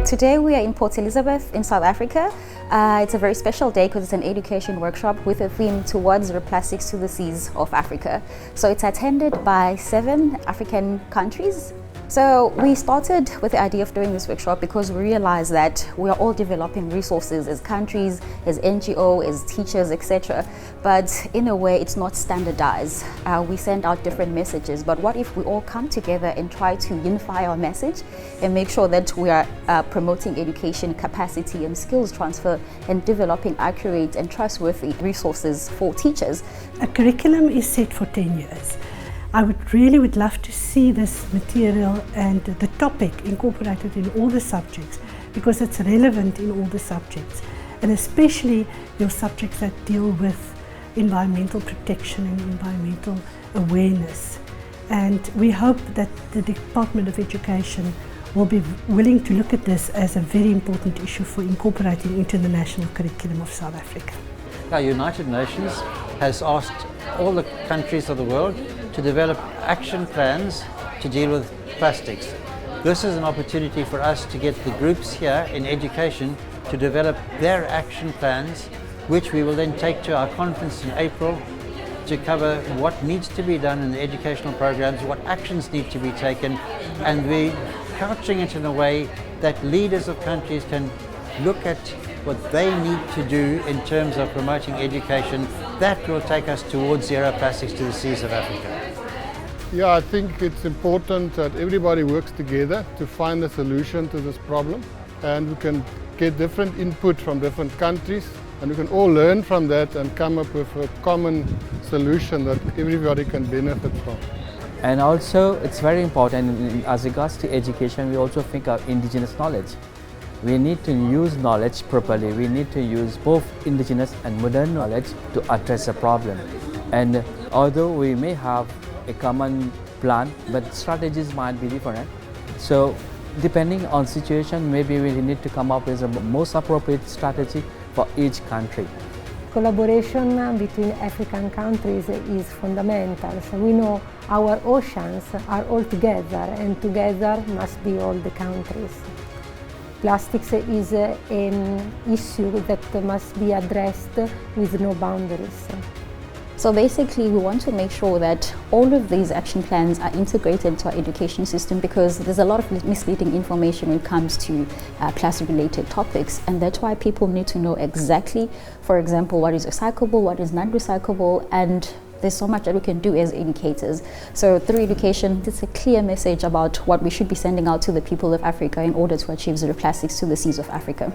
Today we are in Port Elizabeth in South Africa. It's a very special day because it's an education workshop with a theme towards zero plastics to the seas of Africa. So it's attended by 7 African countries. So we started with the idea of doing this workshop because we realized that we are all developing resources as countries, as NGO, as teachers, etc. But in a way, it's not standardized. We send out different messages, but what if we all come together and try to unify our message and make sure that we are promoting education, capacity and skills transfer and developing accurate and trustworthy resources for teachers. A curriculum is set for 10 years. I would love to see this material and the topic incorporated in all the subjects because it's relevant in all the subjects, and especially your subjects that deal with environmental protection and environmental awareness. And we hope that the Department of Education will be willing to look at this as a very important issue for incorporating into the national curriculum of South Africa. The United Nations has asked all the countries of the world to develop action plans to deal with plastics. This is an opportunity for us to get the groups here in education to develop their action plans, which we will then take to our conference in April to cover what needs to be done in the educational programs, what actions need to be taken, and we're couching it in a way that leaders of countries can look at what they need to do in terms of promoting education that will take us towards zero plastics to the seas of Africa. Yeah, I think it's important that everybody works together to find a solution to this problem, and we can get different input from different countries, and we can all learn from that and come up with a common solution that everybody can benefit from. And also it's very important as regards to education, we also think of indigenous knowledge. We need to use knowledge properly. We need to use both indigenous and modern knowledge to address the problem. And although we may have a common plan, but strategies might be different. So depending on situation, maybe we need to come up with the most appropriate strategy for each country. Collaboration between African countries is fundamental. So we know our oceans are all together, and together must be all the countries. Plastics is an issue that must be addressed with no boundaries. So basically we want to make sure that all of these action plans are integrated into our education system because there's a lot of misleading information when it comes to plastic related topics, and that's why people need to know exactly, for example, what is recyclable, what is non-recyclable, and there's so much that we can do as educators. So through education, it's a clear message about what we should be sending out to the people of Africa in order to achieve zero plastics to the seas of Africa.